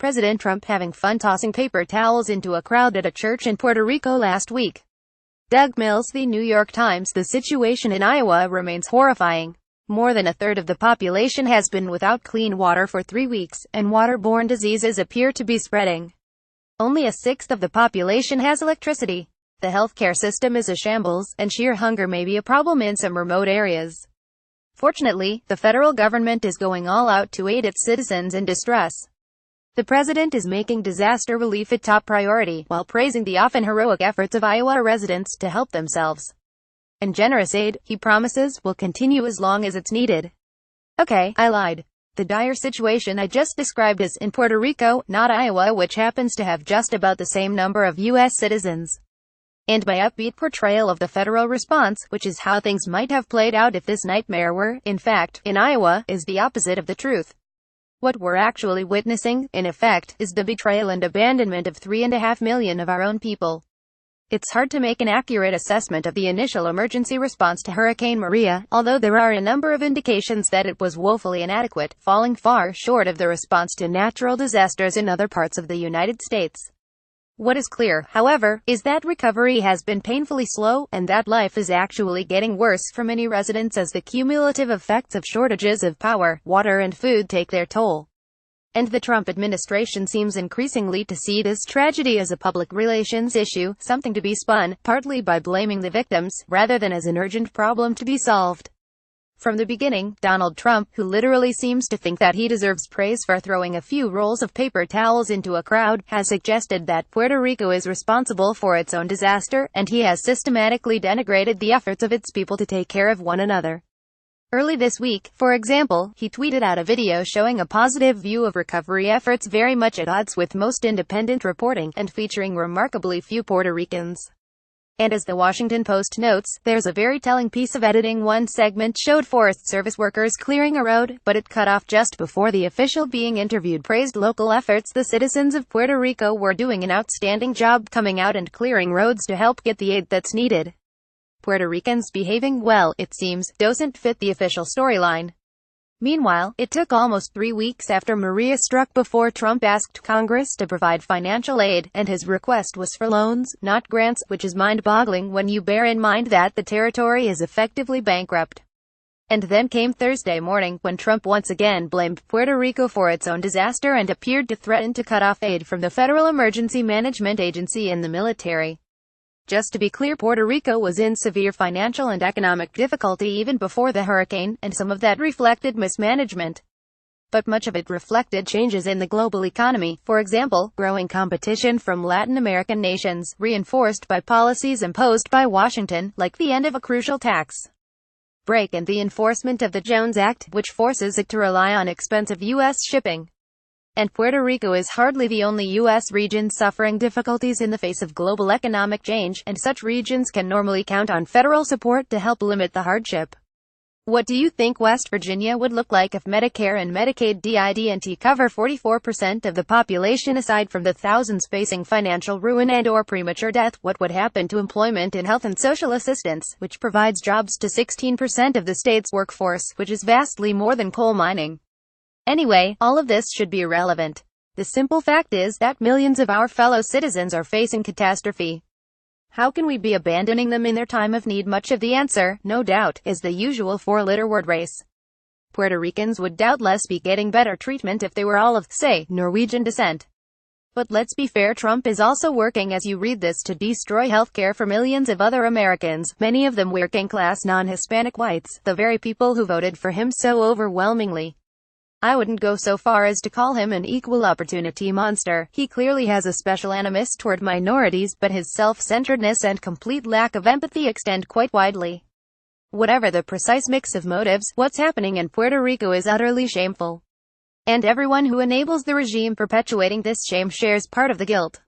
President Trump having fun tossing paper towels into a crowd at a church in Puerto Rico last week. Doug Mills, The New York Times. The situation in Iowa remains horrifying. More than a third of the population has been without clean water for 3 weeks, and waterborne diseases appear to be spreading. Only a sixth of the population has electricity. The healthcare system is a shambles, and sheer hunger may be a problem in some remote areas. Fortunately, the federal government is going all out to aid its citizens in distress. The president is making disaster relief a top priority, while praising the often heroic efforts of Iowa residents to help themselves. And generous aid, he promises, will continue as long as it's needed. Okay, I lied. The dire situation I just described is in Puerto Rico, not Iowa, which happens to have just about the same number of U.S. citizens. And my upbeat portrayal of the federal response, which is how things might have played out if this nightmare were, in fact, in Iowa, is the opposite of the truth. What we're actually witnessing, in effect, is the betrayal and abandonment of 3.5 million of our own people. It's hard to make an accurate assessment of the initial emergency response to Hurricane Maria, although there are a number of indications that it was woefully inadequate, falling far short of the response to natural disasters in other parts of the United States. What is clear, however, is that recovery has been painfully slow, and that life is actually getting worse for many residents as the cumulative effects of shortages of power, water and food take their toll. And the Trump administration seems increasingly to see this tragedy as a public relations issue, something to be spun, partly by blaming the victims, rather than as an urgent problem to be solved. From the beginning, Donald Trump, who literally seems to think that he deserves praise for throwing a few rolls of paper towels into a crowd, has suggested that Puerto Rico is responsible for its own disaster, and he has systematically denigrated the efforts of its people to take care of one another. Early this week, for example, he tweeted out a video showing a positive view of recovery efforts very much at odds with most independent reporting, and featuring remarkably few Puerto Ricans. And as the Washington Post notes, there's a very telling piece of editing. One segment showed Forest Service workers clearing a road, but it cut off just before the official being interviewed praised local efforts. The citizens of Puerto Rico were doing an outstanding job coming out and clearing roads to help get the aid that's needed. Puerto Ricans behaving well, it seems, doesn't fit the official storyline. Meanwhile, it took almost 3 weeks after Maria struck before Trump asked Congress to provide financial aid, and his request was for loans, not grants, which is mind-boggling when you bear in mind that the territory is effectively bankrupt. And then came Thursday morning, when Trump once again blamed Puerto Rico for its own disaster and appeared to threaten to cut off aid from the Federal Emergency Management Agency and the military. Just to be clear, Puerto Rico was in severe financial and economic difficulty even before the hurricane, and some of that reflected mismanagement. But much of it reflected changes in the global economy, for example, growing competition from Latin American nations, reinforced by policies imposed by Washington, like the end of a crucial tax break and the enforcement of the Jones Act, which forces it to rely on expensive U.S. shipping. And Puerto Rico is hardly the only U.S. region suffering difficulties in the face of global economic change, and such regions can normally count on federal support to help limit the hardship. What do you think West Virginia would look like if Medicare and Medicaid didn't cover 44% of the population? Aside from the thousands facing financial ruin and/or premature death, what would happen to employment in health and social assistance, which provides jobs to 16% of the state's workforce, which is vastly more than coal mining? Anyway, all of this should be irrelevant. The simple fact is that millions of our fellow citizens are facing catastrophe. How can we be abandoning them in their time of need? Much of the answer, no doubt, is the usual four-letter word race. Puerto Ricans would doubtless be getting better treatment if they were all of, say, Norwegian descent. But let's be fair, Trump is also working, as you read this, to destroy healthcare for millions of other Americans, many of them working-class non-Hispanic whites, the very people who voted for him so overwhelmingly. I wouldn't go so far as to call him an equal opportunity monster. He clearly has a special animus toward minorities, but his self-centeredness and complete lack of empathy extend quite widely. Whatever the precise mix of motives, what's happening in Puerto Rico is utterly shameful. And everyone who enables the regime perpetuating this shame shares part of the guilt.